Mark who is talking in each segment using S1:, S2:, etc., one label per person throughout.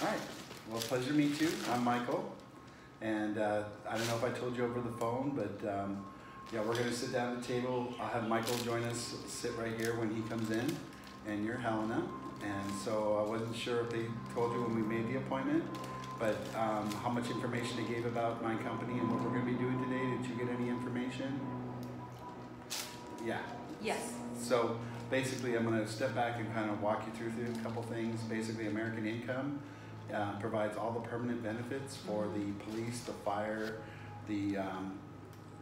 S1: All right. Well, pleasure to meet you. I'm Michael, and I don't know if I told you over the phone, but yeah, we're going to sit down at the table. I'll have Michael join us, sit right here when he comes in, and you're Helena. And so I wasn't sure if they told you when we made the appointment, but how much information they gave about my company and what we're going to be doing today. Did you get any information? Yeah.
S2: Yes.
S1: So basically, I'm going to step back and kind of walk you through a couple things. Basically, American Income provides all the permanent benefits for the police, the fire, the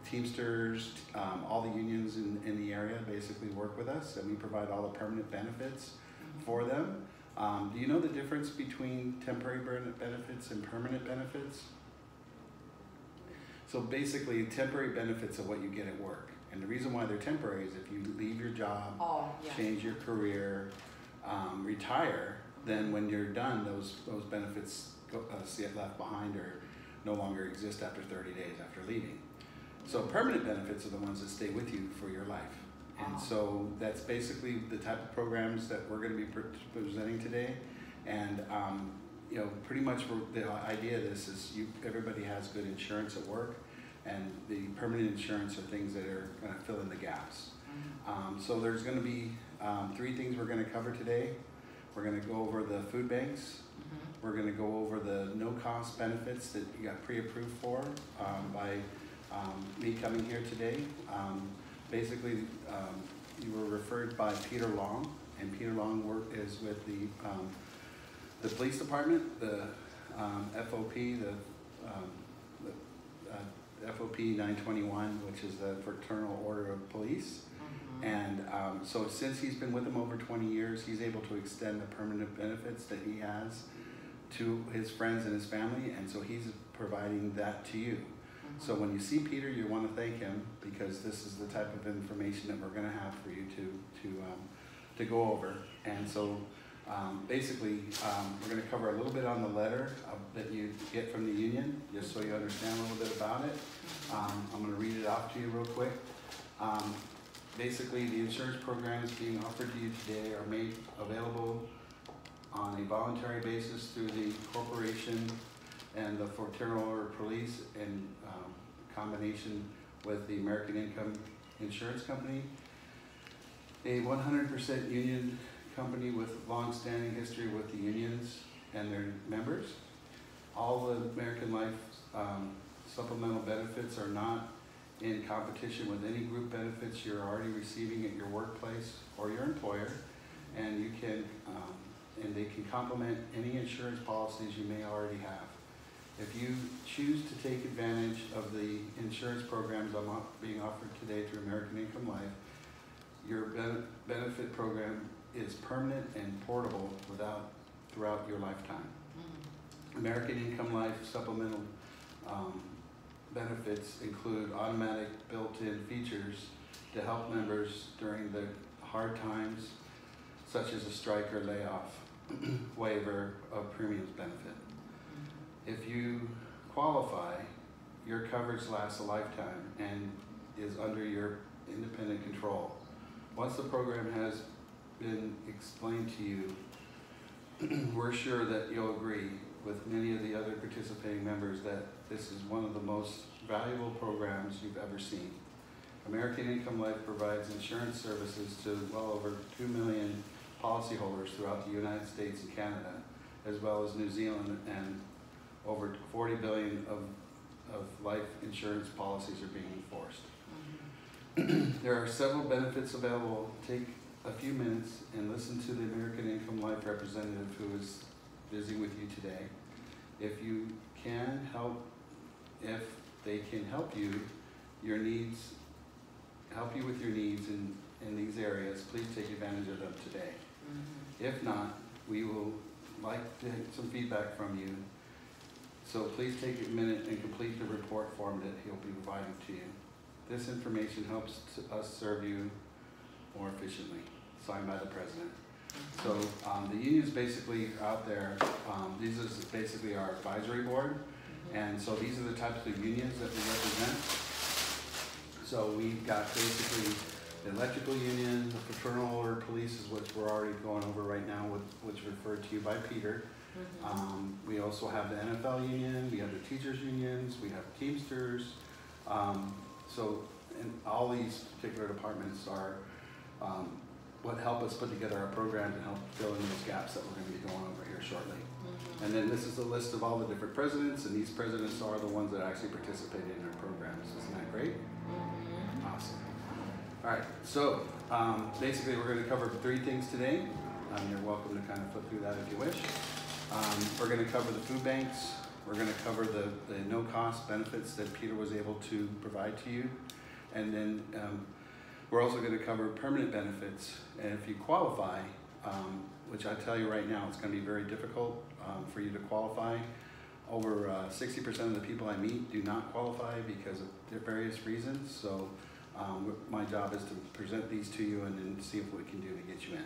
S1: Teamsters, all the unions in the area basically work with us, and we provide all the permanent benefits for them. Do you know the difference between temporary benefits and permanent benefits? So basically, temporary benefits are what you get at work. And the reason why they're temporary is if you leave your job, change your career, retire, then when you're done, those benefits get left behind or no longer exist after 30 days after leaving. So permanent benefits are the ones that stay with you for your life. And so that's basically the type of programs that we're going to be presenting today. And you know, pretty much the idea of this is everybody has good insurance at work, and the permanent insurance are things that are going to fill in the gaps. So there's going to be 3 things we're going to cover today. We're going to go over the food banks. We're going to go over the no-cost benefits that you got pre-approved for by me coming here today. Basically, you were referred by Peter Long, and Peter Long is with the police department, the FOP, the FOP 921, which is the Fraternal Order of Police. And so since he's been with them over 20 years, he's able to extend the permanent benefits that he has to his friends and his family, and so he's providing that to you. So when you see Peter, you want to thank him, because this is the type of information that we're going to have for you to go over. And so basically, we're going to cover a little bit on the letter that you get from the union, just so you understand a little bit about it. I'm going to read it off to you real quick. Basically, the insurance programs being offered to you today are made available on a voluntary basis through the corporation and the Fraternal Order of Police in combination with the American Income Insurance Company, a 100% union company with long-standing history with the unions and their members. All the American Life supplemental benefits are not in competition with any group benefits you're already receiving at your workplace or your employer, and you can and they can complement any insurance policies you may already have. If you choose to take advantage of the insurance programs being offered today through American Income Life, your benefit program is permanent and portable throughout your lifetime. American Income Life supplemental benefits include automatic built-in features to help members during the hard times, such as a strike or layoff, waiver of premiums benefit. If you qualify, your coverage lasts a lifetime and is under your independent control. Once the program has been explained to you, we're sure that you'll agree with many of the other participating members that this is one of the most valuable programs you've ever seen. American Income Life provides insurance services to well over 2 million policyholders throughout the United States and Canada, as well as New Zealand, and over 40 billion of life insurance policies are being enforced. There are several benefits available. Take a few minutes and listen to the American Income Life representative who is visiting with you today. If they can help you with your needs in these areas, please take advantage of them today. If not, we will like to get some feedback from you. So please take a minute and complete the report form that he'll be providing to you. This information helps us serve you more efficiently. Signed by the president. So the unions basically out there, these is basically our advisory board, and so these are the types of unions that we represent. So we've got basically The electrical union, the fraternal order police is what we're already going over right now, which referred to you by Peter. We also have the NFL union, we have the teachers unions, we have Teamsters. And all these particular departments are what help us put together our program to help fill in those gaps that we're going to be going over here shortly. And then this is a list of all the different presidents, and these presidents are the ones that actually participated in our programs. Isn't that great? Awesome. All right, so basically we're going to cover 3 things today. You're welcome to kind of flip through that if you wish. We're going to cover the food banks. We're going to cover the no-cost benefits that Peter was able to provide to you. And then we're also going to cover permanent benefits. And if you qualify, which I tell you right now, it's going to be very difficult for you to qualify. Over 60% of the people I meet do not qualify because of various reasons. So my job is to present these to you and then see what we can do to get you in.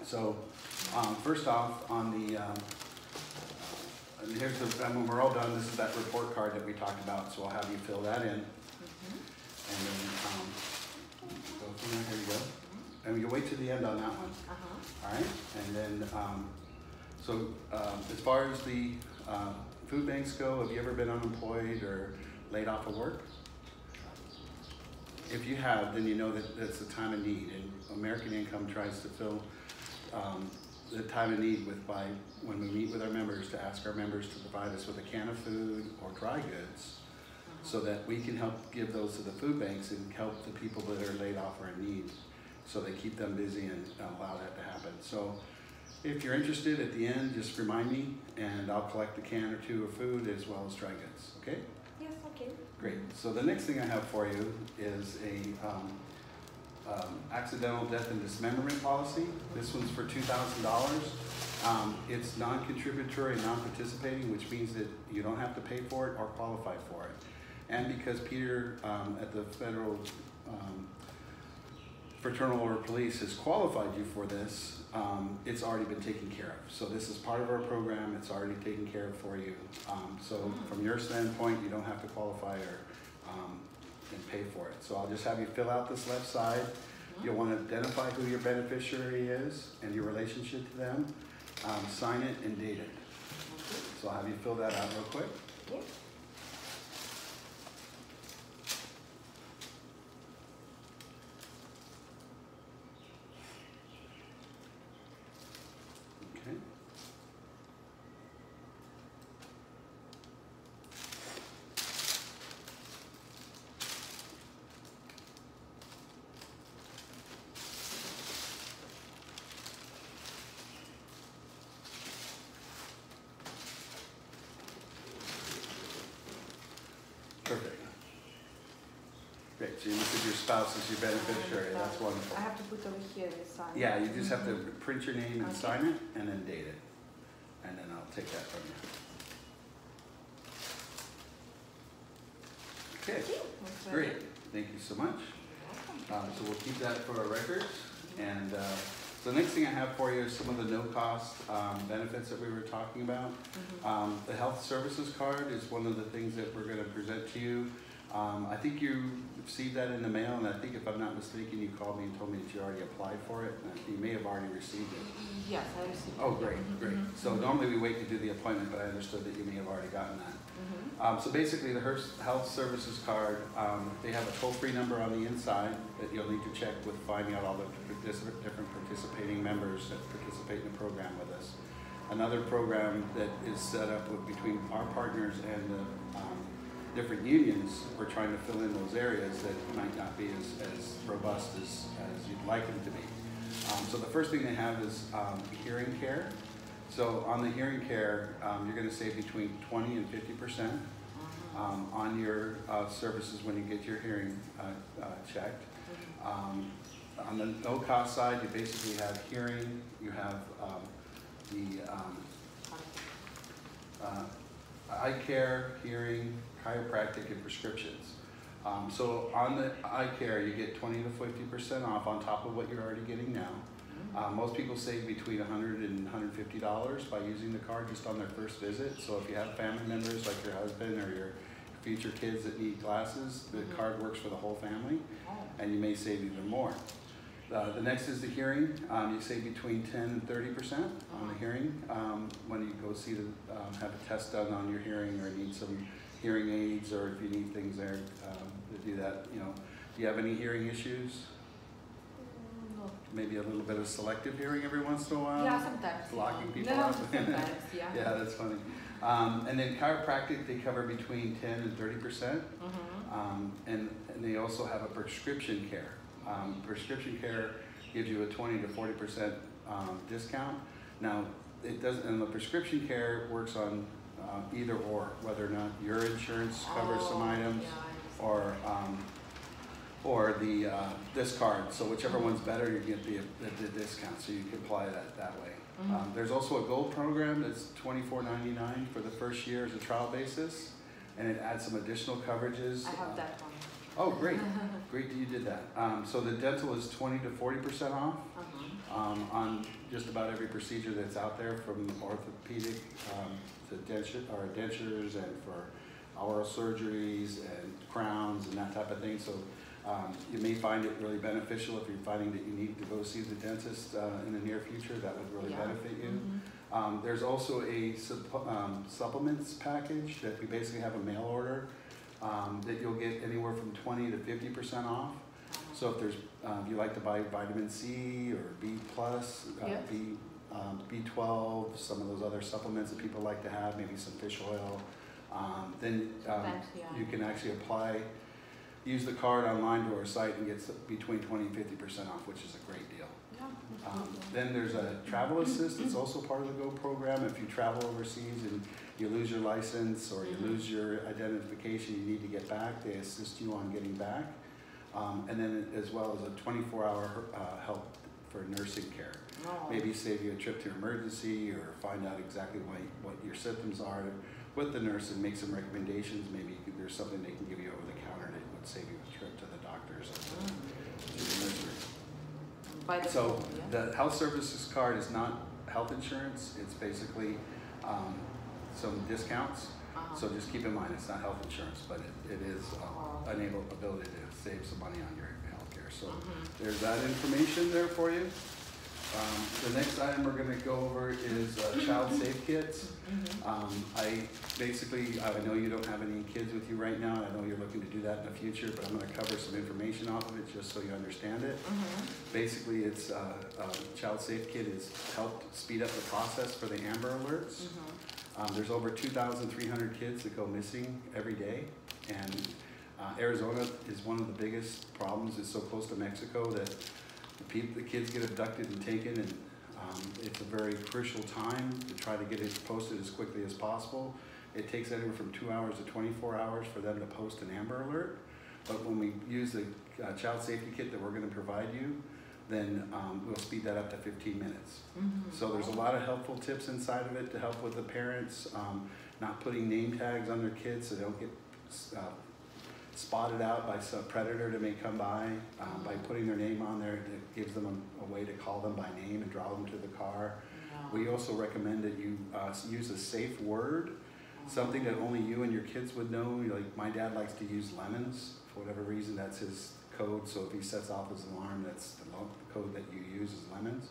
S1: So first off, on the and here's when we're all done, this is that report card that we talked about, so I'll have you fill that in. And then go from there, here you go. And you wait to the end on that one. All right, and then, as far as the food banks go, have you ever been unemployed or laid off of work? If you have, then you know that that's a time of need, and American Income tries to fill the time of need when we meet with our members, to ask our members to provide us with a can of food or dry goods so that we can help give those to the food banks and help the people that are laid off or in need, so they keep them busy and allow that to happen. So if you're interested, at the end, just remind me and I'll collect a can or 2 of food as well as dry goods, okay?
S2: Yes, okay.
S1: Great. So the next thing I have for you is a accidental death and dismemberment policy. This one's for $2,000. It's non-contributory and non-participating, which means that you don't have to pay for it or qualify for it. And because Peter at the federal fraternal order police has qualified you for this, it's already been taken care of. So this is part of our program. It's already taken care of for you. So from your standpoint, you don't have to qualify or and pay for it. So I'll just have you fill out this left side. You'll want to identify who your beneficiary is and your relationship to them. Sign it and date it. So I'll have you fill that out real quick. Okay. Perfect. Great, so you look at your spouse as your beneficiary, that's wonderful.
S2: I have to put over here the sign.
S1: Yeah, you just have to print your name and sign it, and then date it. And then I'll take that from you. Okay, great. Thank you so much. So we'll keep that for our records. And so the next thing I have for you is some of the no-cost benefits that we were talking about. The health services card is one of the things that we're going to present to you. I think you received that in the mail, and I think if I'm not mistaken, you called me and told me that you already applied for it. You may have already received it.
S2: Yes, I received it.
S1: Oh, great, great. So normally we wait to do the appointment, but I understood that you may have already gotten that. So basically the health services card, they have a toll-free number on the inside that you'll need to check with finding out all the different participating members that participate in the program with us. Another program that is set up between our partners and the different unions, we're trying to fill in those areas that might not be as robust as you'd like them to be. So the first thing they have is hearing care. So on the hearing care, you're going to save between 20 and 50% on your services when you get your hearing checked. On the no-cost side, you basically have hearing, you have eye care, hearing, chiropractic, and prescriptions. So on the eye care, you get 20 to 50% off on top of what you're already getting now. Most people save between $100 and $150 by using the card just on their first visit. So if you have family members like your husband or your future kids that need glasses, the card works for the whole family, and you may save even more. The next is the hearing. You save between 10 and 30% on the hearing when you go see have a test done on your hearing, or need some hearing aids, or if you need things there to do that. You know, do you have any hearing issues?
S2: No.
S1: Maybe a little bit of selective hearing every once in a while?
S2: Yeah, sometimes.
S1: Blocking people out?
S2: Sometimes, yeah.
S1: Yeah, that's funny. And then chiropractic, they cover between 10 and 30%. And they also have a prescription care. Prescription care gives you a 20 to 40% discount. Now, it doesn't, and the prescription care works on either or, whether or not your insurance covers some items, or the this card. So whichever one's better, you get the discount. So you can apply that way. There's also a gold program that's $24.99 for the first year as a trial basis, and it adds some additional coverages.
S2: I have that one.
S1: Oh, great. Great that you did that. So the dental is 20 to 40% off on just about every procedure that's out there, from orthopedic to dentures, and for oral surgeries and crowns and that type of thing. So you may find it really beneficial if you're finding that you need to go see the dentist in the near future. That would really benefit you. There's also a supplements package that we basically have a mail order that you'll get anywhere from 20 to 50% off. So if there's, if you like to buy vitamin C or B+, B12, some of those other supplements that people like to have, maybe some fish oil, then you can actually use the card online to our site and get between 20 and 50% off, which is a great deal. Then there's a travel assist. It's also part of the GO program. If you travel overseas and you lose your license or you lose your identification, you need to get back, they assist you on getting back. And then as well as a 24-hour help for nursing care. Maybe save you a trip to emergency, or find out exactly what your symptoms are with the nurse and make some recommendations. Maybe there's something they can give you over the counter that would save you a trip to the doctors or to the nursery. So the health services card is not health insurance. It's basically some discounts. So just keep in mind, it's not health insurance, but it is ability to save some money on your health care. So there's that information there for you. The next item we're going to go over is child safe kits. I know you don't have any kids with you right now, and I know you're looking to do that in the future, but I'm going to cover some information off of it just so you understand it. Basically, it's child safe kit has helped speed up the process for the Amber Alerts. There's over 2,300 kids that go missing every day, and Arizona is one of the biggest problems. It's so close to Mexico that the kids get abducted and taken, and it's a very crucial time to try to get it posted as quickly as possible. It takes anywhere from 2 hours to 24 hours for them to post an Amber Alert. But when we use the child safety kit that we're going to provide you, then we'll speed that up to 15 minutes. So there's a lot of helpful tips inside of it to help with the parents, not putting name tags on their kids so they don't get spotted out by some predator that may come by putting their name on there. It gives them a way to call them by name and draw them to the car. We also recommend that you use a safe word, something that only you and your kids would know. Like my dad likes to use lemons for whatever reason. That's his code. So if he sets off his alarm, that's the code that you use is lemons.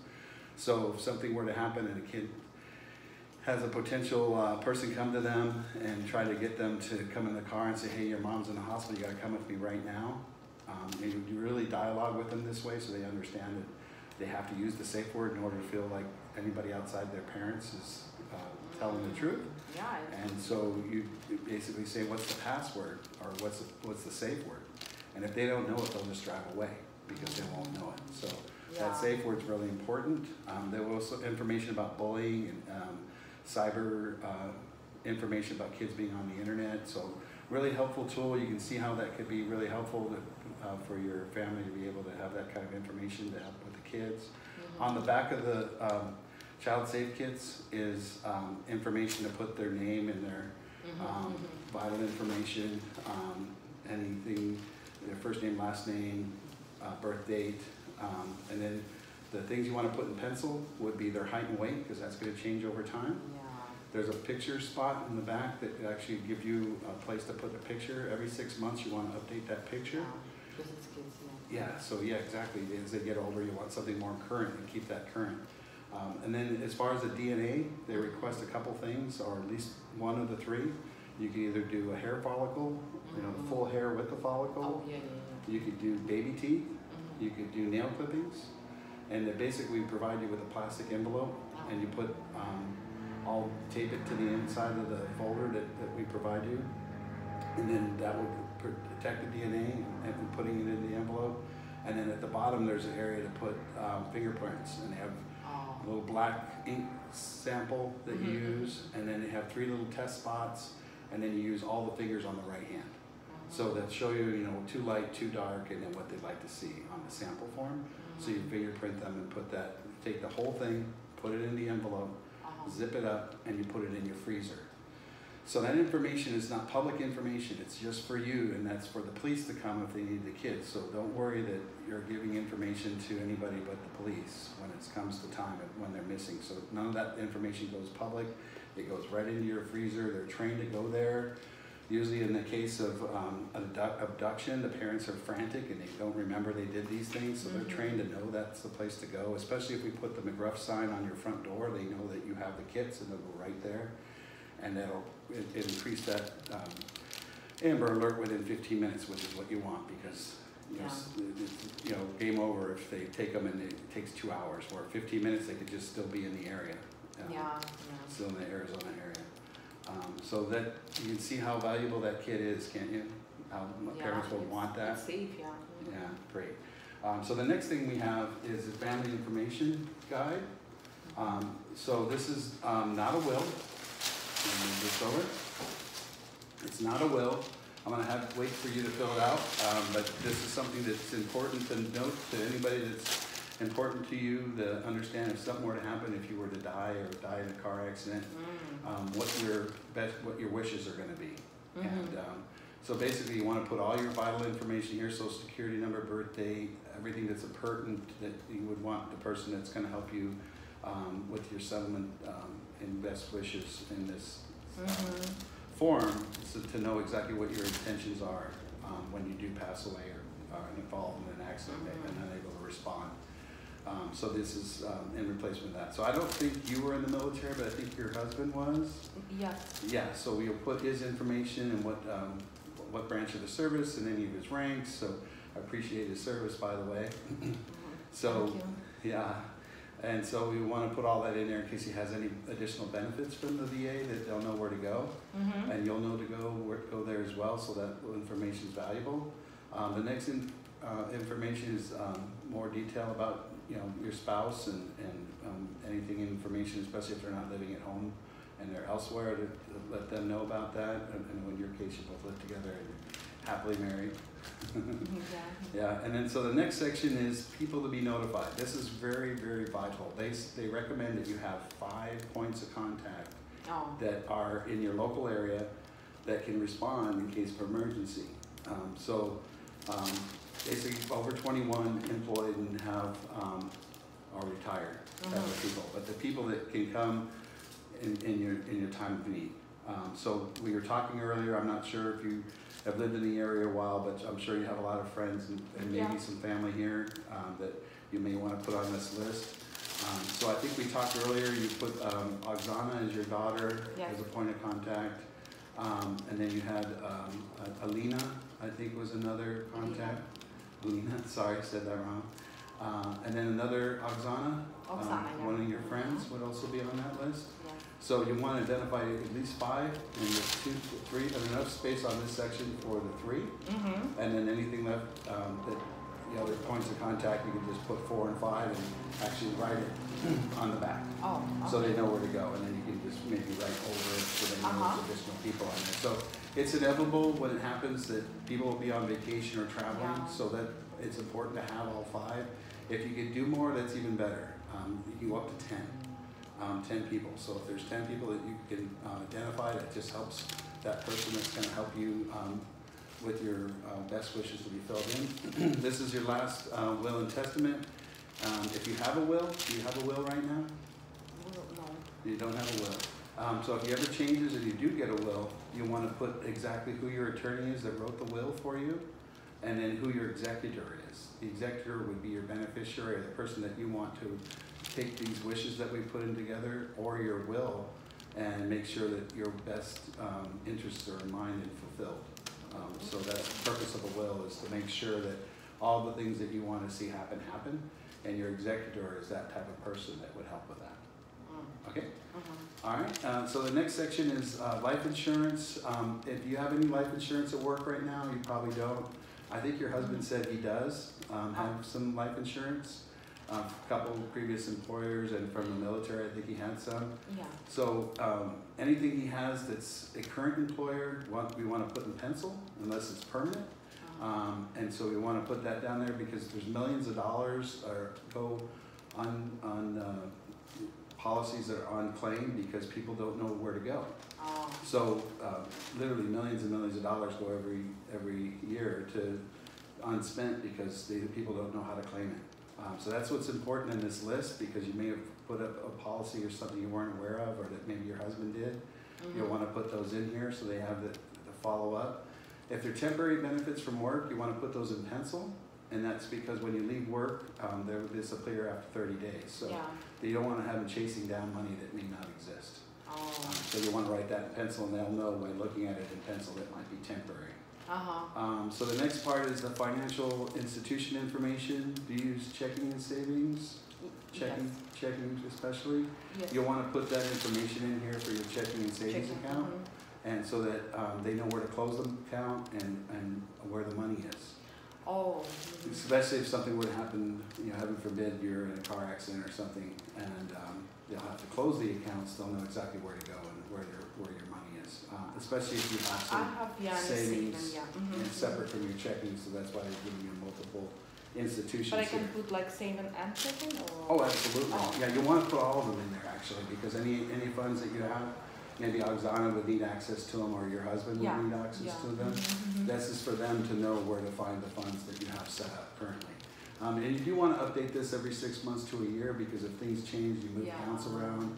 S1: So if something were to happen and a kid has a potential person come to them and try to get them to come in the car and say, hey, your mom's in the hospital, you gotta come with me right now. You really dialogue with them this way so they understand that they have to use the safe word in order to feel like anybody outside their parents is telling the truth. And so you basically say, what's the password, or what's the safe word? And if they don't know it, they'll just drive away because they won't know it. So that safe word's really important. There was also information about bullying and cyber information about kids being on the internet. So really helpful tool. You can see how that could be really helpful for your family to be able to have that kind of information to help with the kids. On the back of the child safe kits is information to put their name in their vital information, anything, their first name, last name, birth date, and then the things you want to put in pencil would be their height and weight, because that's going to change over time. There's a picture spot in the back that actually gives you a place to put the picture. Every 6 months you want to update that picture.
S2: Because it's kids,
S1: Yeah, so yeah, exactly. As they get older, you want something more current and keep that current. And then as far as the DNA, they request a couple things, or at least one of the three. You can either do a hair follicle, you know, the full hair with the follicle.
S2: Oh, yeah.
S1: You could do baby teeth. You could do nail clippings. And they basically provide you with a plastic envelope, and you put, I'll tape it to the inside of the folder that we provide you. And then that will protect the DNA and putting it in the envelope. And then at the bottom, there's an area to put fingerprints, and they have a little black ink sample that you use, and then they have 3 little test spots, and then you use all the fingers on the right hand. So that show you, you know, too light, too dark, and then what they'd like to see on the sample form. So you fingerprint them and put that, take the whole thing, put it in the envelope, zip it up, and you put it in your freezer. So that information is not public information, it's just for you, and that's for the police to come if they need the kids. So don't worry that you're giving information to anybody but the police when it comes to time and when they're missing. So none of that information goes public, it goes right into your freezer. They're trained to go there. Usually in the case of abduction, the parents are frantic and they don't remember they did these things, so they're trained to know that's the place to go, especially if we put the McGruff sign on your front door. They know that you have the kits, and they'll go right there, and that'll increase that Amber Alert within 15 minutes, which is what you want, because you know, game over if they take them and it takes 2 hours, or 15 minutes they could just still be in the area, still in the Arizona area. So that you can see how valuable that kit is, can't you? How parents will want that.
S2: It's safe,
S1: Yeah, great. So the next thing we have is a family information guide. So this is not a will. This over. It's not a will. I'm going to wait for you to fill it out, but this is something that's important to note to anybody that's important to you to understand if something were to happen, if you were to die or die in a car accident, what your wishes are going to be. And so basically you want to put all your vital information here, social security number, birth date, everything that's pertinent that you would want the person that's going to help you with your settlement and best wishes in this form, so to know exactly what your intentions are when you do pass away or are involved in an accident and unable to respond. So this is in replacement of that. So I don't think you were in the military, but I think your husband was?
S2: Yes.
S1: Yeah, so we'll put his information and what branch of the service and any of his ranks. So I appreciate his service, by the way. So,
S2: thank you.
S1: Yeah. And so we want to put all that in there in case he has any additional benefits from the VA that they'll know where to go. And you'll know to go there as well, so that information is valuable. The next information is more detail about your spouse and anything information, especially if they're not living at home and they're elsewhere, to let them know about that. And in your case, you both live together and you're happily married. Yeah, and then so the next section is people to be notified. This is very, very vital. They recommend that you have 5 points of contact that are in your local area that can respond in case of emergency. Basically over 21 employed and have are retired type of people, but the people that can come in your time of need. So we were talking earlier, I'm not sure if you have lived in the area a while, but I'm sure you have a lot of friends and maybe some family here that you may want to put on this list. So I think we talked earlier, you put Oksana as your daughter as a point of contact. And then you had Alina, I think was another contact. Alina, sorry, I said that wrong. And then another Oksana, one of your friends would also be on that list. So you want to identify at least 5, and there's 2, 3, and enough space on this section for the 3. And then anything left that the other points of contact, you can just put 4 and 5 and actually write it on the back. So they know where to go, and then you can just maybe write over it so they know there's additional people on there. So it's inevitable when it happens that people will be on vacation or traveling, so that it's important to have all 5. If you could do more, that's even better. You can go up to 10 people. So if there's 10 people that you can identify, that just helps that person that's going to help you with your best wishes to be filled in. This is your last will and testament. If you have a will, do you have a will right now?
S2: No.
S1: You don't have a will. So if you ever changes and you do get a will, you want to put exactly who your attorney is that wrote the will for you, and then who your executor is. The executor would be your beneficiary, or the person that you want to take these wishes that we put in together, or your will, and make sure that your best interests are in mind and fulfilled. So that's the purpose of a will, is to make sure that all the things that you want to see happen, and your executor is that type of person that would help with that. Okay? All right, so the next section is life insurance. If you have any life insurance at work right now, you probably don't. I think your husband said he does have some life insurance. A couple of previous employers, and from the military, I think he had some.
S2: Yeah.
S1: So anything he has that's a current employer, we want to put in pencil, unless it's permanent. And so we want to put that down there because there's millions of dollars go on policies that are on claim because people don't know where to go. So literally millions and millions of dollars go every year to unspent because people don't know how to claim it. So that's what's important in this list, because you may have put up a policy or something you weren't aware of, or that maybe your husband did. You'll want to put those in here so they have the follow up. If they're temporary benefits from work, you want to put those in pencil, and that's because when you leave work, they'll disappear after 30 days. So you don't want to have them chasing down money that may not exist. So you want to write that in pencil, and they'll know by looking at it in pencil that might be temporary. So the next part is the financial institution information. Do you use checking and savings? Checking especially?
S2: Yes.
S1: You'll want to put that information in here for your checking and savings account, and so that they know where to close the account and where the money is. Especially if something were to happen, heaven forbid, you're in a car accident or something, and they'll have to close the accounts. They'll know exactly where to go and where your money is. Especially if you have some savings separate from your checking, so that's why they're giving you multiple institutions.
S2: But I can put like saving and checking, or?
S1: Oh, absolutely. Yeah, you want to put all of them in there actually, because any funds that you have, maybe Oksana would need access to them, or your husband would need access to them. This is for them to know where to find the funds that you have set up currently. And you do want to update this every 6 months to a year, because if things change, you move accounts around.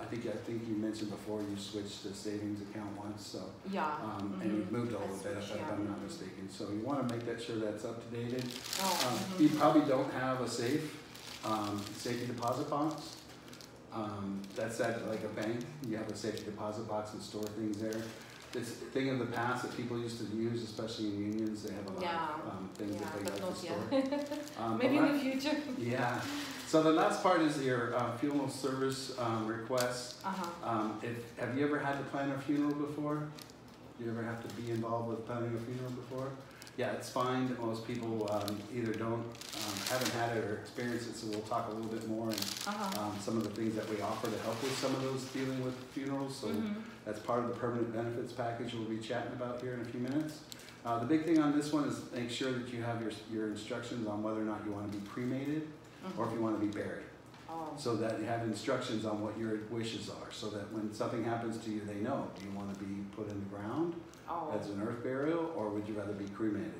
S1: I think you mentioned before you switched to savings account once, so and you've moved a little bit, if I'm not mistaken. So you want to make that sure that's up to date. You probably don't have a safety deposit box. That's at like a bank. You have a safety deposit box and store things there. This thing in the past that people used to use, especially in unions, they have a lot of things that they like to store.
S2: Maybe in the future.
S1: Yeah. So the last part is your funeral service requests. Have you ever had to plan a funeral before? Do you ever have to be involved with planning a funeral before? Yeah, it's fine. Most people either haven't had it or experienced it, so we'll talk a little bit more and some of the things that we offer to help with some of those dealing with funerals. So that's part of the permanent benefits package we'll be chatting about here in a few minutes. The big thing on this one is make sure that you have your instructions on whether or not you want to be cremated or if you want to be buried. So that you have instructions on what your wishes are, so that when something happens to you, they know. Do you want to be put in the ground as an earth burial, or would you rather be cremated?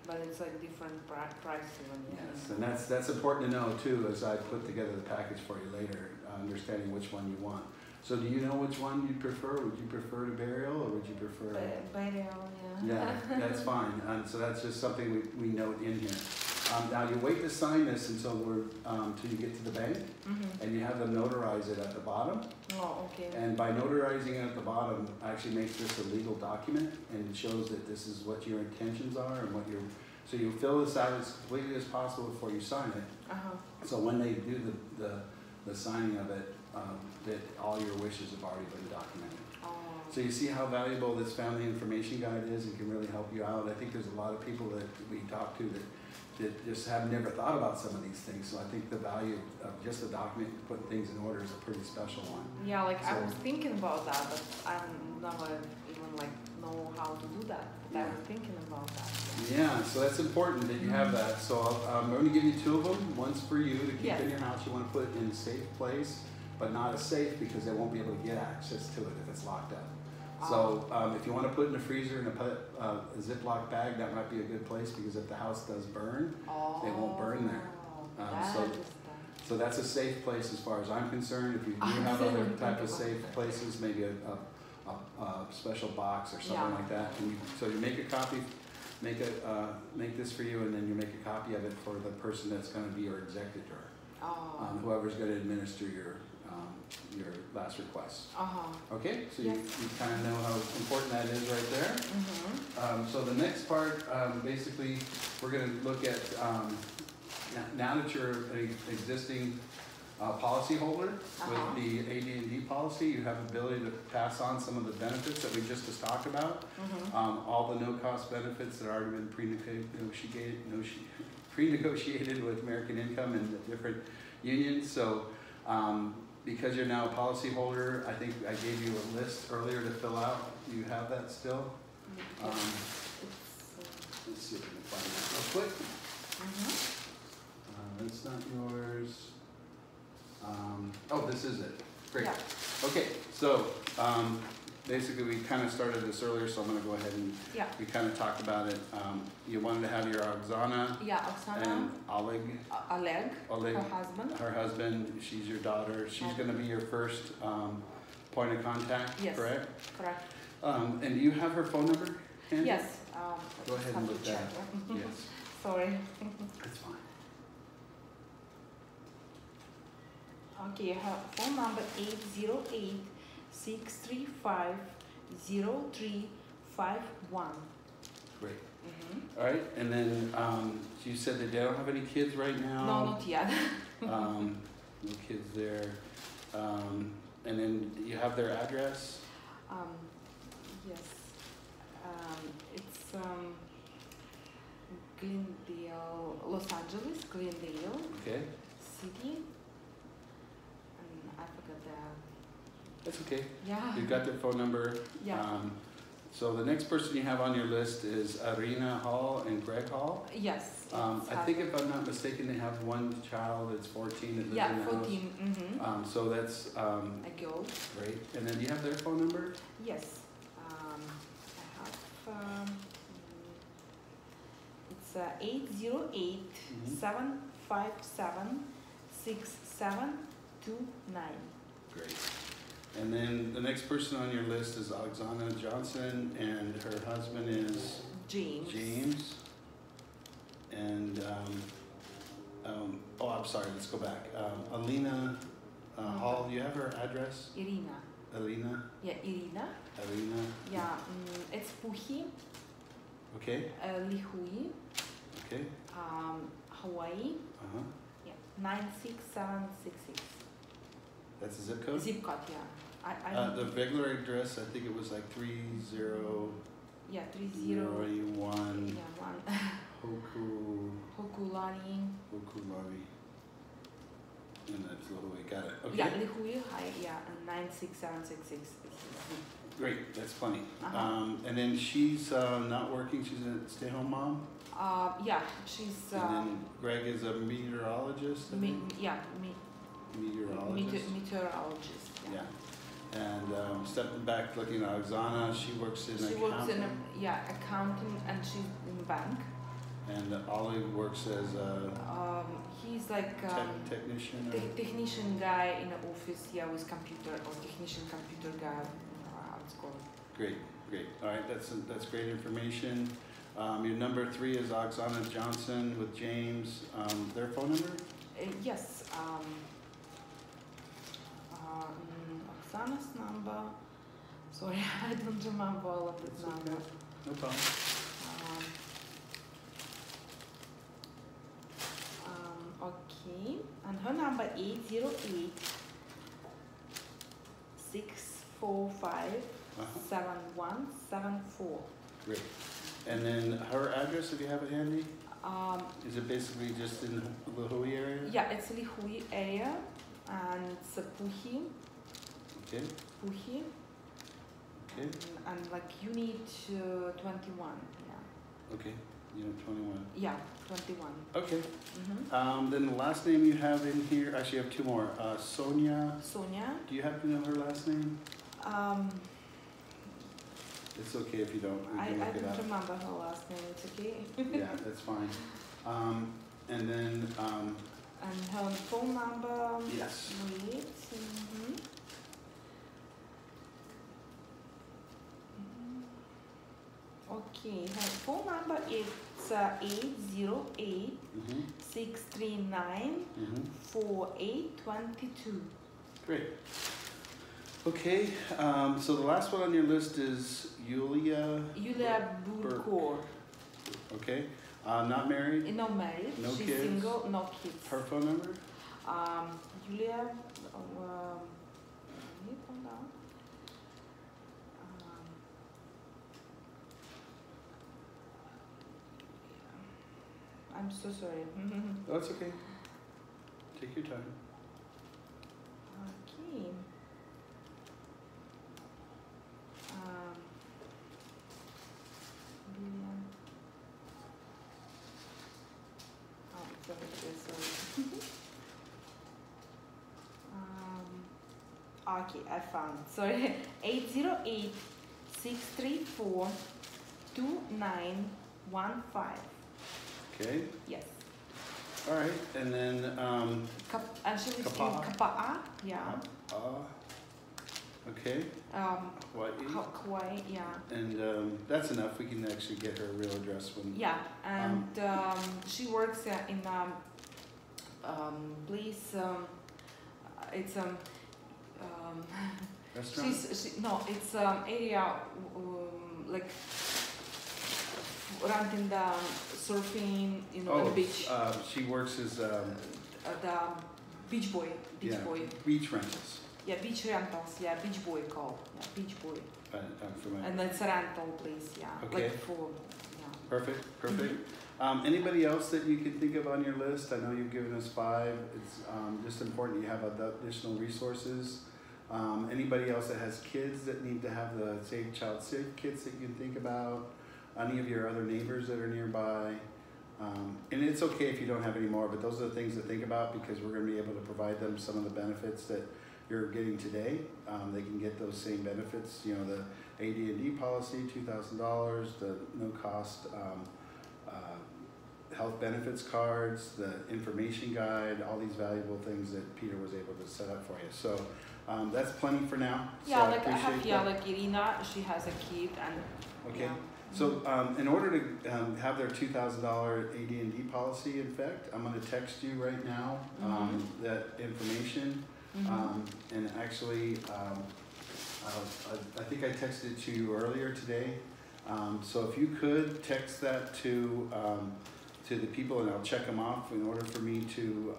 S2: But it's like different prices.
S1: Yes, and that's important to know too, as I put together the package for you later, understanding which one you want. So do you know which one you'd prefer? Would you prefer to burial, or would you prefer?
S2: Burial,
S1: Yeah, that's fine. So that's just something we note in here. Now you wait to sign this until you get to the bank, and you have them notarize it at the bottom. And by notarizing it at the bottom, actually makes this a legal document, and it shows that this is what your intentions are and what so you fill this out as completely as possible before you sign it. So when they do the signing of it, that all your wishes have already been documented. So you see how valuable this family information guide is and can really help you out. I think there's a lot of people that we talk to that just have never thought about some of these things. So I think the value of just a document and putting things in order is a pretty special one.
S2: Yeah, I was thinking about that, but I never even know how to do that. But I was thinking about that.
S1: Yeah, so that's important that you have that. So I'm going to give you 2 of them. One's for you to keep in your house. You want to put it in a safe place, but not a safe because they won't be able to get access to it if it's locked up. So if you want to put it in a freezer in a Ziploc bag, that might be a good place, because if the house does burn, they won't burn there. So that's a safe place as far as I'm concerned. If you do have other type of safe places, maybe a special box or something like that. And so you make a copy, make this for you, and then you make a copy of it for the person that's going to be your executor, whoever's going to administer your last request. Okay, so you kind of know how important that is right there. So the next part, basically, we're going to look at, now that you're an existing policyholder with the AD&D policy, you have the ability to pass on some of the benefits that we just talked about. All the no-cost benefits that have already been pre-negotiated with American Income and the different unions. So because you're now a policyholder, I think I gave you a list earlier to fill out. Do you have that still? Let's see if we can find that real quick. That's not yours. Oh, this is it. Great. Okay, so basically we kind of started this earlier, so I'm going to go ahead and we kind of talked about it. You wanted to have your Oksana.
S2: Oksana.
S1: And Oleg,
S2: her husband.
S1: She's your daughter. She's going to be your first point of contact, correct?
S2: Correct.
S1: And do you have her phone number, Andy?
S2: Yes.
S1: Go ahead and look that up. Yes.
S2: Sorry.
S1: That's fine.
S2: Okay, her phone number 808-635-0351.
S1: Great. All right, and then you said that they don't have any kids right now.
S2: No, not yet.
S1: No kids there. And then you have their address?
S2: Yes. It's Glendale, Los Angeles, Glendale.
S1: Okay.
S2: City. I forgot that.
S1: That's okay.
S2: Yeah.
S1: You've got their phone number.
S2: Yeah.
S1: So the next person you have on your list is Arena Hall and Greg Hall.
S2: Yes.
S1: I think if I'm not mistaken, they have one child that's 14 that lives in the
S2: 14.
S1: house. So that's
S2: a girl.
S1: Great. And then do you have their phone number?
S2: Yes. I have. It's 808-757-6729.
S1: Great. And then the next person on your list is Oksana Johnson, and her husband is
S2: James.
S1: And I'm sorry. Let's go back. Alina Hall. Do you have her address?
S2: Irina.
S1: Alina.
S2: Yeah, Irina.
S1: Alina.
S2: Yeah. It's Puhi.
S1: Okay.
S2: Lihui.
S1: Okay.
S2: Hawaii. Yeah. 96766.
S1: That's the zip code?
S2: Zip code, yeah.
S1: The regular address, I think it was like 30.
S2: Yeah, 30.
S1: 01.
S2: Yeah, one. Hokulani.
S1: And that's Lihui. Got it. Okay.
S2: Yeah, Lihui. Yeah, 96766.
S1: Great. That's funny. And then she's not working. She's a stay-home mom.
S2: Yeah, she's.
S1: And then Greg is a meteorologist.
S2: Meteorologist.
S1: Yeah. And stepping back, looking at Oksana, she works in accounting.
S2: She works in accounting, and she's in bank.
S1: And Ollie works as a
S2: he's like
S1: technician.
S2: Technician guy in the office, with computer, or technician computer guy. How it's called.
S1: Great. All right, that's great information. Your number 3 is Oksana Johnson with James. Their phone number?
S2: Yes. Oksana's number. Sorry, I don't remember all of his number.
S1: Okay. No problem.
S2: Okay, and her number 808-645-7174.
S1: Great. And then her address, if you have it handy? Is it basically just in the Lihui area?
S2: Yeah, it's Lihui area, and it's Puhi.
S1: Okay.
S2: Puhi.
S1: Okay.
S2: And like unit 21. Yeah.
S1: Okay. Unit 21.
S2: Yeah, 21.
S1: Okay. Then the last name you have in here, actually you have 2 more. Sonia. Do you happen to know her last name? It's okay if you don't.
S2: I don't remember her last name. It's okay.
S1: Yeah, that's fine. And then
S2: And her phone number?
S1: Yes.
S2: Wait. Okay, her phone number is 808 639 4822.
S1: Great. Okay, so the last one on your list is Yulia
S2: Burko.
S1: Okay, not married?
S2: Not married.
S1: No
S2: She's
S1: kids?
S2: single, no kids.
S1: Her phone number?
S2: Yulia. I'm so sorry.
S1: Oh, it's okay. Take your time.
S2: Okay. Sorry. Okay, I found. Sorry, 808 634 2915.
S1: Okay.
S2: Yes.
S1: All right, and then
S2: Actually,
S1: Kapa'a?
S2: Kapa'a, yeah.
S1: Okay.
S2: Hawaii, yeah.
S1: And that's enough. We can actually get her a real address when.
S2: Yeah, and she works in place. It's
S1: restaurant.
S2: It's area like renting the surfing, the beach.
S1: She works as
S2: the beach boy.
S1: Beach rentals.
S2: Yeah, beach rentals. Yeah, beach boy called. Yeah, beach boy. And it's a rental place. Yeah.
S1: Okay.
S2: Like for. Yeah.
S1: Perfect. Anybody else that you can think of on your list? I know you've given us 5. It's just important you have additional resources. Anybody else that has kids that need to have the Save Child Safe kits that you can think about? Any of your other neighbors that are nearby? And it's okay if you don't have any more, but those are the things to think about because we're going to be able to provide them some of the benefits that you're getting today. They can get those same benefits, the AD&D policy, $2,000, the no cost health benefits cards, the information guide, all these valuable things that Peter was able to set up for you. So that's plenty for now.
S2: Yeah,
S1: so
S2: like I have, like Irina, she has a kid and.
S1: Okay.
S2: Yeah.
S1: So in order to have their $2,000 AD&D policy in effect, I'm going to text you right now that information. And actually, I think I texted it to you earlier today. So if you could text that to the people, and I'll check them off in order for me to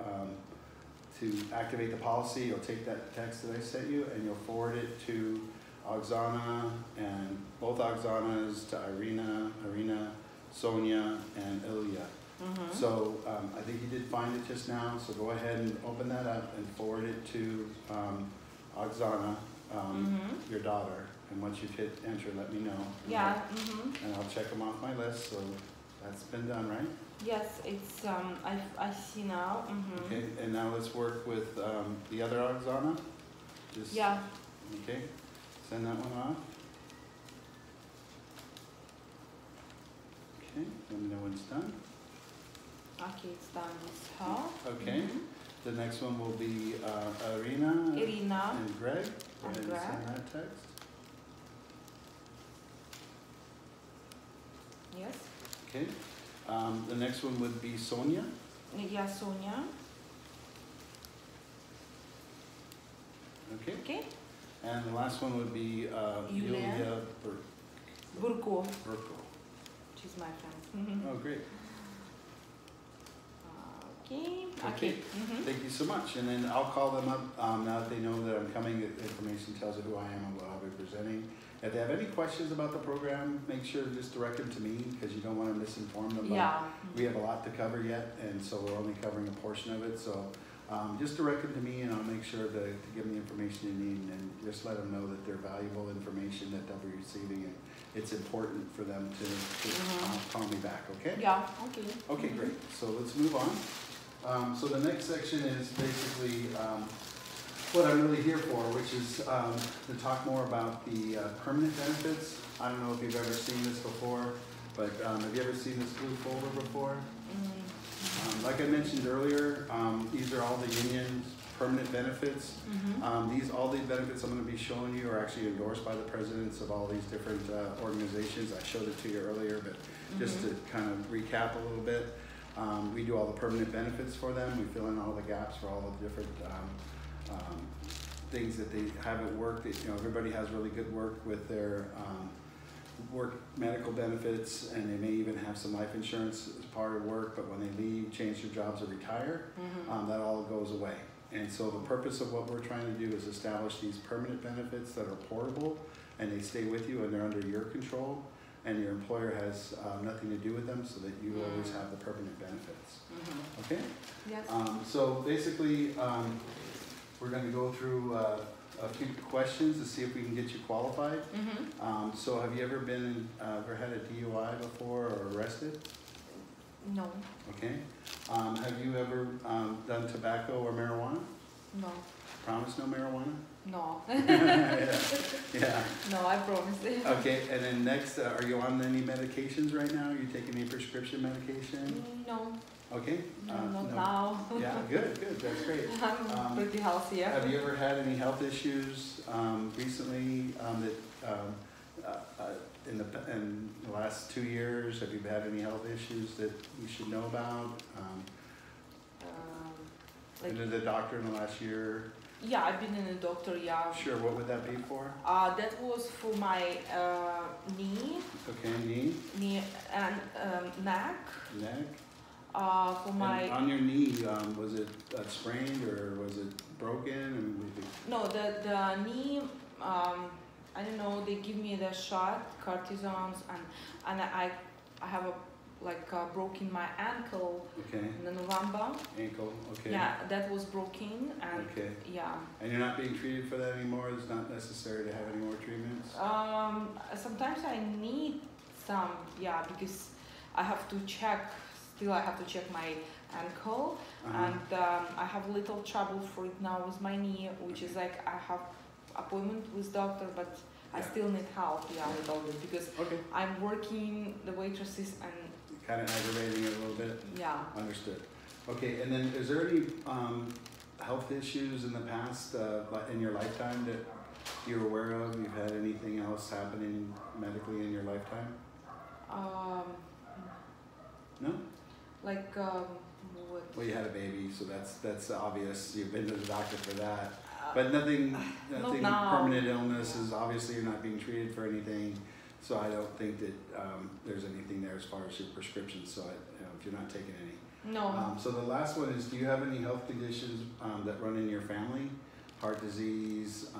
S1: activate the policy. You'll take that text that I sent you, and you'll forward it to Oksana, and both Oksanas, to Irina, Sonia, and Ilya. So I think you did find it just now, so go ahead and open that up and forward it to Oksana, your daughter. And once you've hit enter, let me know.
S2: Yeah.
S1: And I'll check them off my list, so that's been done, right?
S2: Yes, it's, I see now.
S1: Okay, and now let's work with the other Oksana.
S2: Yeah.
S1: Okay, send that one off. Okay, let me know when it's done.
S2: Okay, it's done with her.
S1: Okay, the next one will be Irina and Greg. Go ahead and send that text.
S2: Yes.
S1: Okay, the next one would be Sonia.
S2: Yeah, Sonia.
S1: Okay.
S2: Okay.
S1: And the last one would be Yulia
S2: Burko. She's my friend.
S1: Oh, great.
S2: Okay.
S1: Thank you so much. And then I'll call them up now that they know that I'm coming. The information tells you who I am and what I'll be presenting. If they have any questions about the program, make sure to just direct them to me because you don't want to misinform them.
S2: Yeah.
S1: We have a lot to cover yet, and so we're only covering a portion of it. So just direct them to me, and I'll make sure to give them the information you need, and just let them know that they're valuable information that they'll be receiving, and it's important for them to call me back. Okay?
S2: Yeah. Okay.
S1: Okay, great. So let's move on. So the next section is basically what I'm really here for, which is to talk more about the permanent benefits. I don't know if you've ever seen this before, but have you ever seen this blue folder before? Like I mentioned earlier, these are all the union's permanent benefits. All these benefits I'm going to be showing you are actually endorsed by the presidents of all these different organizations. I showed it to you earlier, but just to kind of recap a little bit, we do all the permanent benefits for them. We fill in all the gaps for all the different things that they have at work. That, you know, everybody has really good work with their work medical benefits, and they may even have some life insurance as part of work, but when they leave, change their jobs or retire, that all goes away. And so the purpose of what we're trying to do is establish these permanent benefits that are portable, and they stay with you and they're under your control, and your employer has nothing to do with them, so that you always have the permanent benefits. Okay?
S2: Yes.
S1: So basically, we're going to go through a few questions to see if we can get you qualified. So have you ever ever had a DUI before or arrested?
S2: No.
S1: Okay. Have you ever done tobacco or marijuana?
S2: No.
S1: Promise no marijuana?
S2: No.
S1: Yeah.
S2: No, I promise it.
S1: Okay, and then next, are you on any medications right now? Are you taking any prescription medication?
S2: No.
S1: Okay.
S2: Not now.
S1: Yeah, good, that's great.
S2: I'm pretty healthy. Yeah.
S1: Have you ever had any health issues recently in the last 2 years? Have you had any health issues that we should know about? Been to the doctor in the last year?
S2: Yeah, I've been in a doctor, yeah.
S1: Sure, what would that be for?
S2: That was for my knee.
S1: Okay, knee.
S2: Knee and neck.
S1: Neck.
S2: For my...
S1: And on your knee, was it sprained or was it broken?
S2: No, the knee, I don't know, they give me the shot, cortisons, and I have broken my ankle in November.
S1: Ankle, okay.
S2: Yeah, that was broken, and yeah.
S1: And you're not being treated for that anymore? It's not necessary to have any more treatments?
S2: Sometimes I need some, yeah, because I have to check, still I have to check my ankle, and I have a little trouble for it now with my knee, which is like I have appointment with doctor, but I still need help, yeah, with all this, because I'm working the waitresses and
S1: kind of aggravating it a little bit?
S2: Yeah.
S1: Understood. Okay, and then is there any health issues in the past, in your lifetime that you're aware of? You've had anything else happening medically in your lifetime? No?
S2: Like, what?
S1: Well, you had a baby, so that's obvious. You've been to the doctor for that. But nothing permanent illnesses. Obviously, you're not being treated for anything. So I don't think that there's anything there as far as your prescription. So if you're not taking any.
S2: No.
S1: So the last one is, do you have any health conditions that run in your family? Heart disease,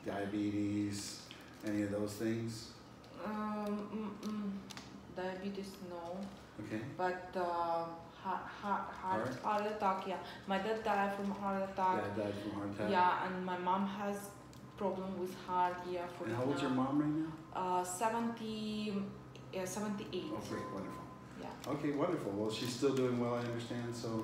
S1: diabetes, any of those things?
S2: Diabetes, no.
S1: Okay.
S2: But heart attack, yeah. My dad died from heart attack.
S1: Dad died from heart attack.
S2: Yeah, and my mom has problem with heart, yeah.
S1: And how old's your mom right now?
S2: 78.
S1: Oh, great, wonderful.
S2: Yeah.
S1: Okay, wonderful. Well, she's still doing well, I understand, so.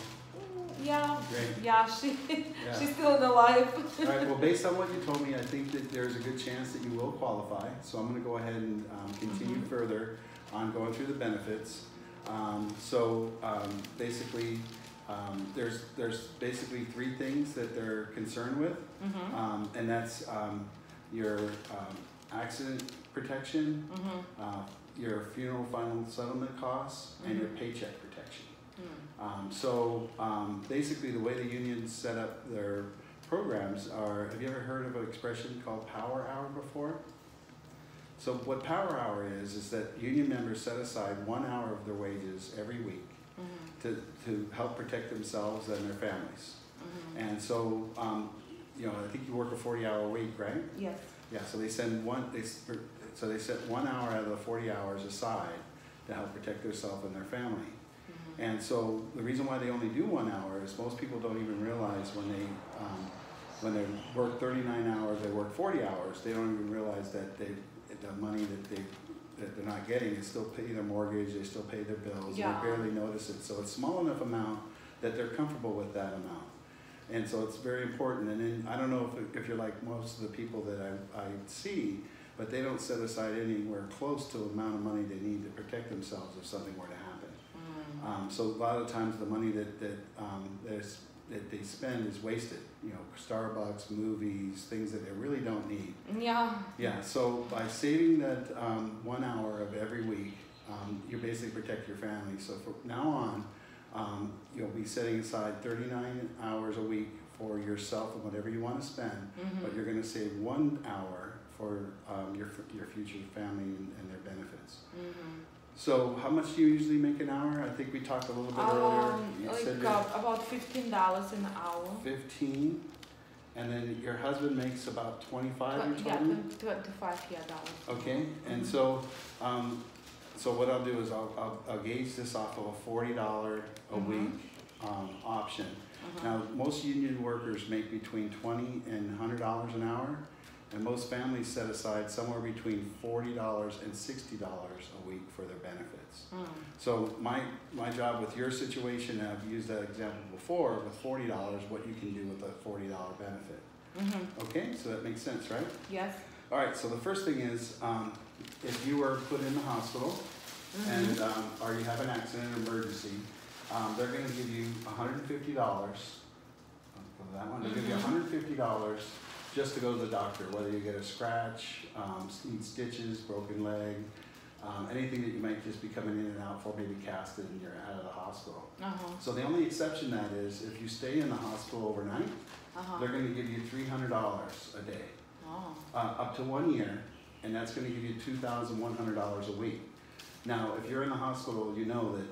S2: Yeah.
S1: Great.
S2: Yeah, she's still alive.
S1: All right, well, based on what you told me, I think that there's a good chance that you will qualify. So I'm going to go ahead and continue further on going through the benefits. Basically, there's basically 3 things that they're concerned with, and that's your accident protection, your funeral final settlement costs, and your paycheck protection. Basically, the way the unions set up their programs are, have you ever heard of an expression called power hour before? So what power hour is that union members set aside 1 hour of their wages every week to help protect themselves and their families. And so, I think you work a 40-hour week, right?
S2: Yes.
S1: Yeah, so they set 1 hour out of the 40 hours aside to help protect themselves and their family. And so the reason why they only do 1 hour is most people don't even realize when they work 39 hours, they work 40 hours, they don't even realize that the money that they're not getting is still pay their mortgage, they still pay their bills, they barely notice it. So it's small enough amount that they're comfortable with that amount. And so it's very important. And then I don't know if you're like most of the people that I see, but they don't set aside anywhere close to the amount of money they need to protect themselves if something were to happen. So a lot of times the money that they spend is wasted. You know, Starbucks, movies, things that they really don't need.
S2: Yeah.
S1: Yeah. So by saving that 1 hour of every week, you basically protect your family. So from now on, you'll be setting aside 39 hours a week for yourself and whatever you want to spend, but you're going to save 1 hour for your future family and their benefits. So how much do you usually make an hour? I think we talked a little bit earlier.
S2: Like about $15 an hour.
S1: 15, and then your husband makes about 25.
S2: Yeah, 25 dollars.
S1: Okay, and so so what I'll do is I'll gauge this off of a $40 a week option. Now most union workers make between $20 and $100 an hour. And most families set aside somewhere between $40 and $60 a week for their benefits. So my job with your situation, and I've used that example before, with $40, what you can do with a $40 benefit. Okay, so that makes sense, right?
S2: Yes.
S1: All right, so the first thing is, if you were put in the hospital and or you have an accident or emergency, they're going to give you $150. For that one, they'll give you $150 just to go to the doctor, whether you get a scratch, need stitches, broken leg, anything that you might just be coming in and out for, maybe casted and you're out of the hospital. So the only exception to that is if you stay in the hospital overnight, they're going to give you $300 a day, up to 1 year, and that's going to give you $2,100 a week. Now, if you're in the hospital, you know that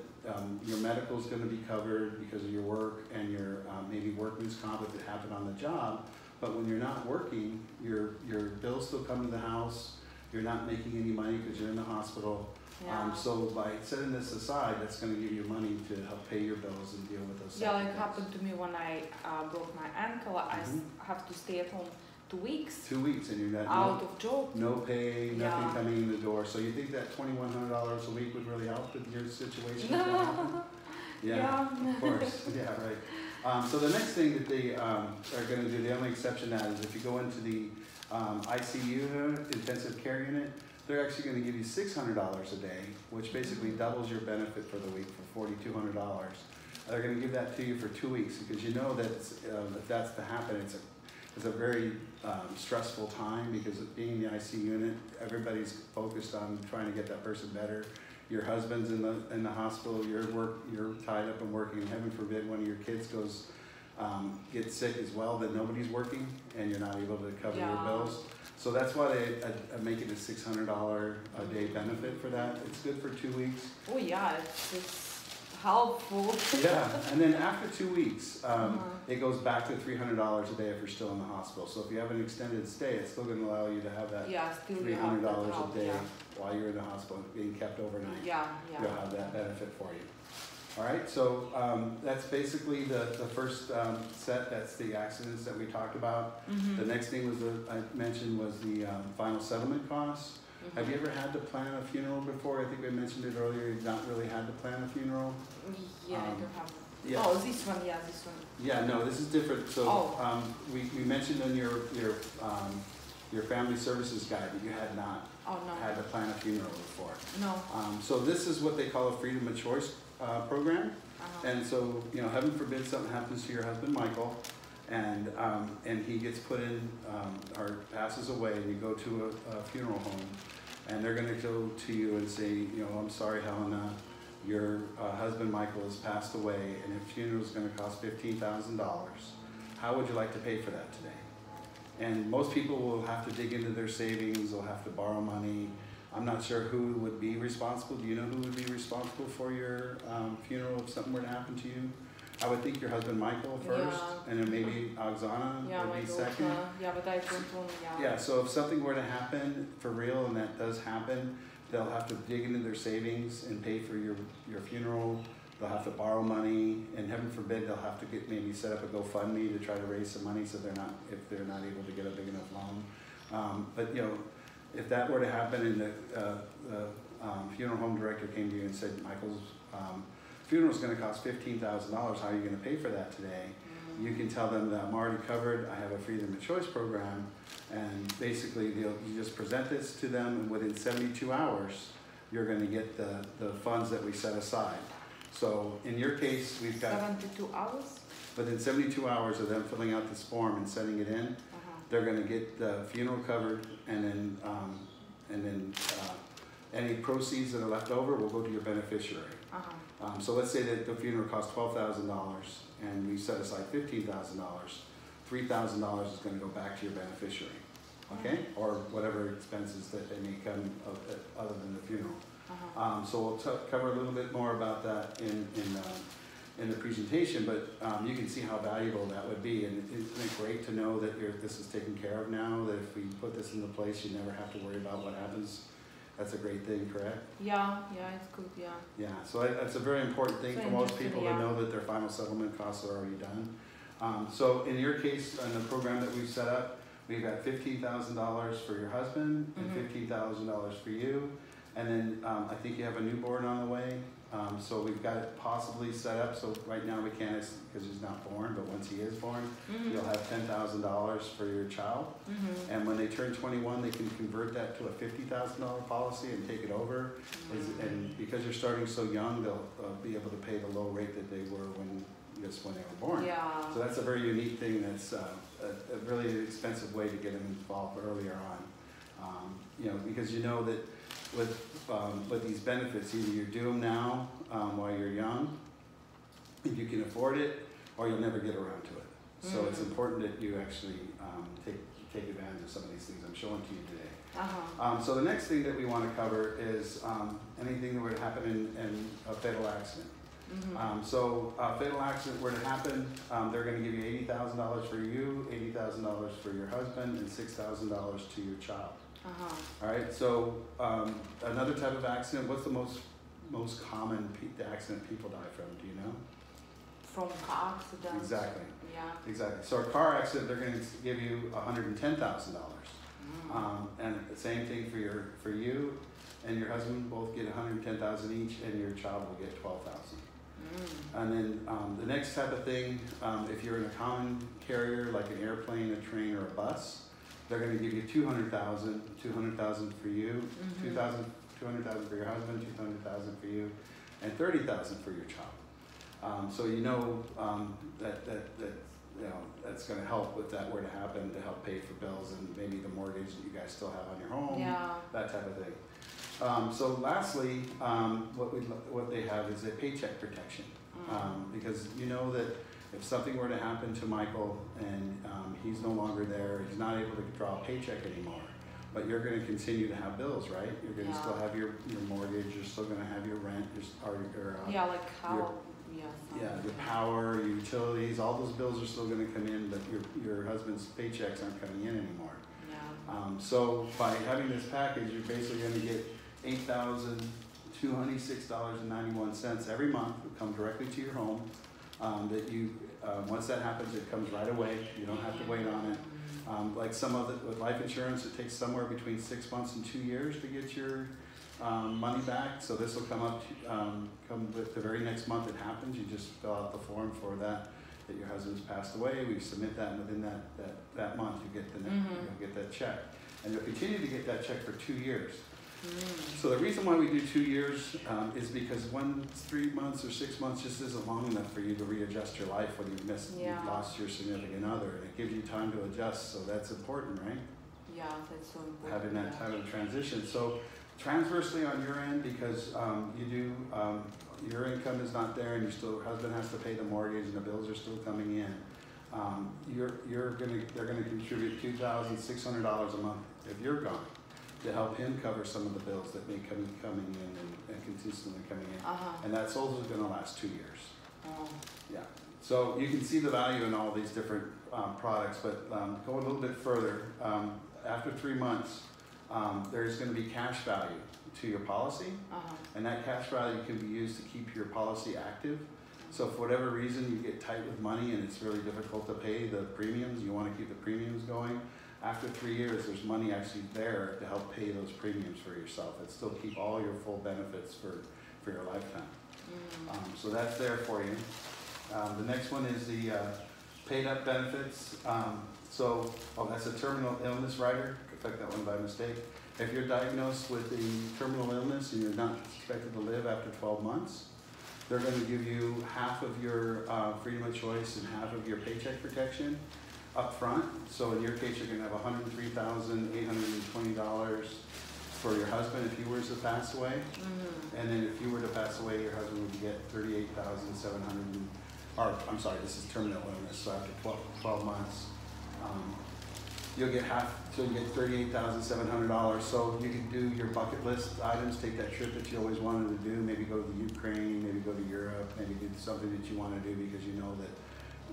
S1: your medical is going to be covered because of your work and your maybe workman's comp if it happened on the job. But when you're not working, your bills still come to the house. You're not making any money because you're in the hospital. So by setting this aside, that's going to give you money to help pay your bills and deal with those.
S2: Yeah, like happened to me when I broke my ankle. I have to stay at home 2 weeks.
S1: 2 weeks, and you got
S2: out of job.
S1: No pay, nothing coming in the door. So you think that $2,100 a week would really help with your situation? Yeah, of course. Yeah, right. So the next thing that they are going to do, the only exception to that is if you go into the ICU, intensive care unit, they're actually going to give you $600 a day, which basically doubles your benefit for the week for $4,200. They're going to give that to you for 2 weeks because you know that if that's to happen, it's a very stressful time because being in the ICU unit, everybody's focused on trying to get that person better. Your husband's in the hospital, you're tied up and working. Heaven forbid one of your kids gets sick as well, that nobody's working and you're not able to cover your bills. So that's why they make it a $600 a day benefit for that. It's good for 2 weeks.
S2: Oh yeah, it's helpful.
S1: Yeah, and then after 2 weeks, it goes back to $300 a day if you're still in the hospital. So if you have an extended stay, it's still going to allow you to have that $300 a day while you're in the hospital, being kept overnight. You'll have that benefit for you. All right, so that's basically the first set. That's the accidents that we talked about. The next thing I mentioned was the final settlement costs. Have you ever had to plan a funeral before? I think we mentioned it earlier. You've not really had to plan a funeral.
S2: Yeah, I don't have. Yeah. Oh, this one. Yeah, this one.
S1: Yeah, no, this is different. So we mentioned in your family services guide that you had not had to plan a funeral before.
S2: No.
S1: So this is what they call a freedom of choice program. And so, you know, heaven forbid something happens to your husband, Michael, and he gets put in or passes away, and you go to a funeral home, and they're going to go to you and say, you know, I'm sorry, Helena, your husband Michael has passed away, and his funeral is going to cost $15,000. How would you like to pay for that today? And most people will have to dig into their savings. They'll have to borrow money. I'm not sure who would be responsible. Do you know who would be responsible for your funeral if something were to happen to you? I would think your husband Michael first, and then maybe Oksana would be second.
S2: But I don't want.
S1: Yeah, so if something were to happen for real, and that does happen, they'll have to dig into their savings and pay for your funeral. They'll have to borrow money, and heaven forbid they'll have to maybe set up a GoFundMe to try to raise some money so if they're not able to get a big enough loan. But you know, if that were to happen and the funeral home director came to you and said, Michael's funeral is going to cost $15,000, how are you going to pay for that today? You can tell them that I'm already covered, I have a freedom of choice program, and basically you just present this to them, and within 72 hours, you're going to get the funds that we set aside. So in your case, we've got
S2: 72 hours.
S1: Within 72 hours of them filling out this form and sending it in, they're going to get the funeral covered, and then any proceeds that are left over will go to your beneficiary. So let's say that the funeral costs $12,000, and we set aside $15,000. $3,000 is going to go back to your beneficiary, okay, or whatever expenses that they may come other than the funeral. So we'll cover a little bit more about that in the presentation, but you can see how valuable that would be, and isn't it great to know that this is taken care of now, that if we put this into place, you never have to worry about what happens. That's a great thing, correct?
S2: Yeah, it's good, yeah.
S1: Yeah, so that's a very important thing for most people to know that their final settlement costs are already done. So in your case, in the program that we've set up, we've got $15,000 for your husband and $15,000 for you. And then I think you have a newborn on the way. So we've got it possibly set up. So right now we can't because he's not born, but once he is born, you'll have $10,000 for your child. And when they turn 21, they can convert that to a $50,000 policy and take it over. And because you're starting so young, they'll be able to pay the low rate that they were when they were born. So that's a very unique thing. That's a really expensive way to get them involved earlier on. Because you know that with these benefits, either you do them now while you're young, if you can afford it, or you'll never get around to it. So it's important that you actually take advantage of some of these things I'm showing to you today. So the next thing that we want to cover is anything that would happen in a fatal accident. So a fatal accident were to happen, they're going to give you $80,000 for you, $80,000 for your husband, and $6,000 to your child. All right, so another type of accident, what's the most common accident people die from, do you know?
S2: From car accidents.
S1: Exactly.
S2: Yeah.
S1: Exactly. So a car accident, they're going to give you $110,000. And the same thing for you and your husband both get $110,000 each, and your child will get $12,000. And then the next type of thing, if you're in a common carrier like an airplane, a train, or a bus, they're going to give you $200,000 for you, $200,000 for your husband, $200,000 for you, and $30,000 for your child. So you know that's going to help if that were to happen, to help pay for bills and maybe the mortgage that you guys still have on your home, that type of thing. So lastly, what they have is a paycheck protection, because you know that if something were to happen to Michael and he's no longer there, he's not able to draw a paycheck anymore, but you're going to continue to have bills, right? You're going to still have your mortgage, you're still going to have your rent, your power, your utilities, all those bills are still going to come in, but your husband's paychecks aren't coming in anymore. So by having this package, you're basically going to get $8,296.91 every month. It will come directly to your home. That you, once that happens, it comes right away. You don't have to wait on it. Like some of it with life insurance, it takes somewhere between 6 months and 2 years to get your money back. So this will come with the very next month it happens. You just fill out the form for that your husband's passed away. We submit that, and within that month you get you'll get that check, and you'll continue to get that check for 2 years. So the reason why we do 2 years is because 3 months or 6 months just isn't long enough for you to readjust your life when you've lost your significant other, and it gives you time to adjust. So that's important, right?
S2: Yeah, that's so important.
S1: Having that time of transition. So transversely on your end, because your income is not there, and your husband has to pay the mortgage, and the bills are still coming in. They're gonna contribute $2,600 a month if you're gone, to help him cover some of the bills that may coming in and consistently coming in. And that's also going to last 2 years. Yeah. So you can see the value in all these different products, but go a little bit further. After 3 months, there's going to be cash value to your policy, and that cash value can be used to keep your policy active. So for whatever reason you get tight with money and it's really difficult to pay the premiums, you want to keep the premiums going, after 3 years, there's money actually there to help pay those premiums for yourself and still keep all your full benefits for your lifetime. So that's there for you. The next one is the paid up benefits. That's a terminal illness rider. I clicked that one by mistake. If you're diagnosed with a terminal illness and you're not expected to live after 12 months, they're going to give you half of your freedom of choice and half of your paycheck protection up front. So in your case, you're going to have $103,820 for your husband if he were to pass away. And then if you were to pass away, your husband would get $38,700. Or I'm sorry, this is terminal illness. So after 12 months, you'll get half. So you get $38,700. So you can do your bucket list items. Take that trip that you always wanted to do. Maybe go to the Ukraine. Maybe go to Europe. Maybe do something that you want to do because you know that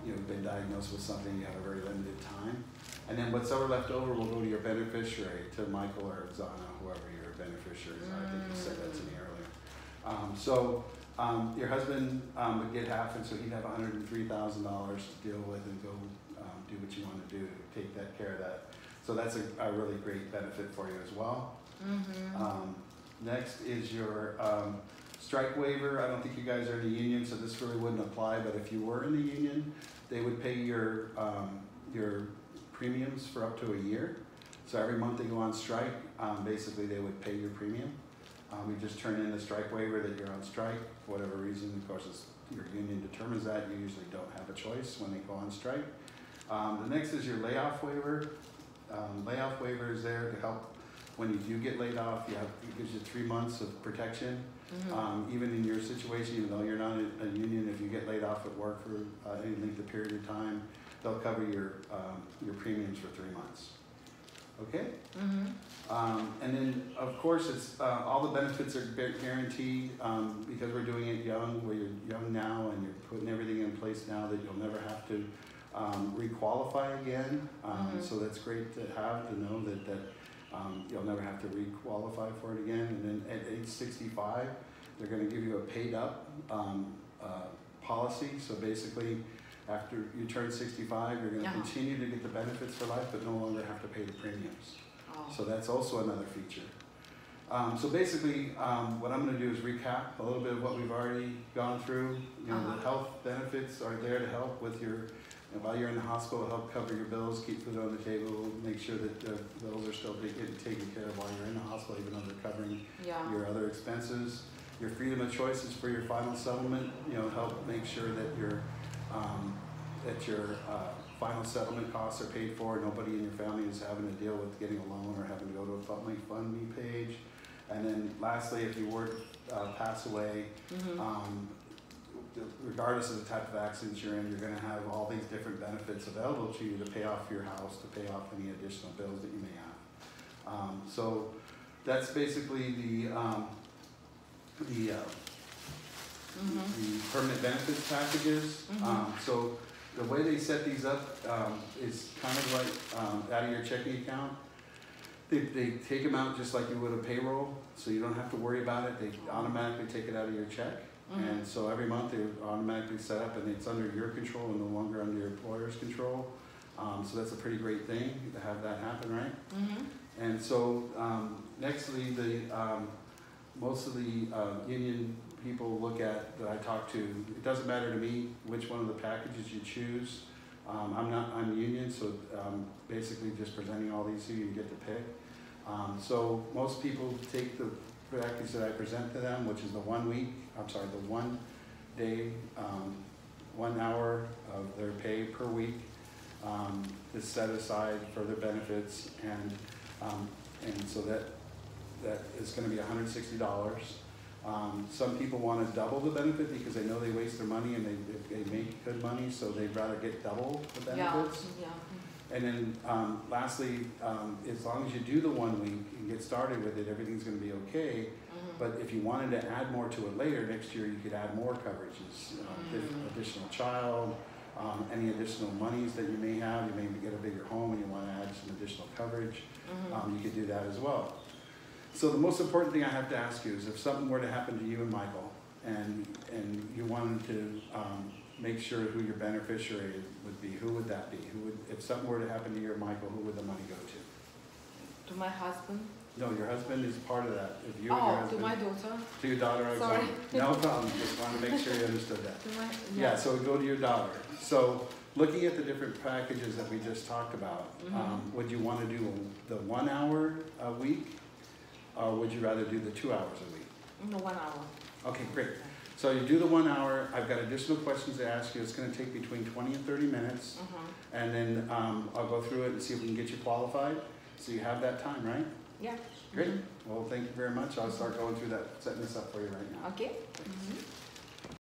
S1: you've been diagnosed with something. You have a very limited time. And then what's ever left over will go to your beneficiary, to Michael or Zana, whoever your beneficiaries are. I think you said that to me earlier. Your husband would get half, and so he'd have $103,000 to deal with and go do what you want to do, take that care of that. So that's a really great benefit for you as well. Next is your strike waiver. I don't think you guys are in the union, so this really wouldn't apply, but if you were in the union, they would pay your premiums for up to a year. So every month they go on strike, basically they would pay your premium. We just turn in a strike waiver that you're on strike for whatever reason. Of course, your union determines that. You usually don't have a choice when they go on strike. The next is your layoff waiver. Layoff waiver is there to help when you do get laid off. It gives you 3 months of protection. Even in your situation, even though you're not a union, if you get laid off at work for any length of period of time, they'll cover your premiums for 3 months. Okay? And then, of course, it's all the benefits are guaranteed because we're doing it young, where you're young now and you're putting everything in place now that you'll never have to re-qualify again. So that's great to have, to know that you'll never have to re-qualify for it again. And then at age 65, they're going to give you a paid-up policy. So basically, after you turn 65, you're going to continue to get the benefits for life, but no longer have to pay the premiums. So that's also another feature. So basically, what I'm going to do is recap a little bit of what we've already gone through. The health benefits are there to help with your, while you're in the hospital, help cover your bills, keep food on the table, make sure that the bills are still getting taken care of while you're in the hospital, even though they're covering your other expenses. Your freedom of choice is for your final settlement. Help make sure that your final settlement costs are paid for. Nobody in your family is having to deal with getting a loan or having to go to a Fund Me page. And then lastly, if you were to pass away, regardless of the type of accident you're in, you're going to have all these different benefits available to you to pay off your house, to pay off any additional bills that you may have. So that's basically the permanent benefits packages. So the way they set these up is kind of like out of your checking account. They take them out just like you would a payroll, so you don't have to worry about it. They automatically take it out of your check. And so every month they're automatically set up and it's under your control and no longer under your employer's control. So that's a pretty great thing to have that happen, right? And so nextly, most of the union people look at that I talk to, it doesn't matter to me which one of the packages you choose. I'm union, so basically just presenting all these to you, you get to pick. So most people take the package that I present to them, which is the 1 day, 1 hour of their pay per week is set aside for their benefits, and so that is going to be $160. Some people want to double the benefit because they know they waste their money and they make good money, so they'd rather get double the benefits. And then lastly, as long as you do the 1 week and get started with it, everything's going to be okay. But if you wanted to add more to it later, next year you could add more coverages, additional child, any additional monies that you may have. You may get a bigger home and you want to add some additional coverage. You could do that as well. So the most important thing I have to ask you is if something were to happen to you and Michael, and you wanted to make sure who your beneficiary would be, who would that be? If something were to happen to you or Michael, who would the money go to?
S2: To my husband.
S1: No, your husband is part of that. If you and your husband,
S2: to my daughter.
S1: To your daughter.
S2: Sorry.
S1: No problem. Just wanted to make sure you understood that. So it would go to your daughter. So looking at the different packages that we just talked about, would you want to do the 1 hour a week, or would you rather do the 2 hours a week?
S2: No, 1 hour.
S1: Okay, great. So you do the 1 hour, I've got additional questions to ask you, it's gonna take between 20 and 30 minutes. And then I'll go through it and see if we can get you qualified. So you have that time, right?
S2: Yeah.
S1: Great. Well, thank you very much. I'll start going through that, setting this up for you right now.
S2: Okay.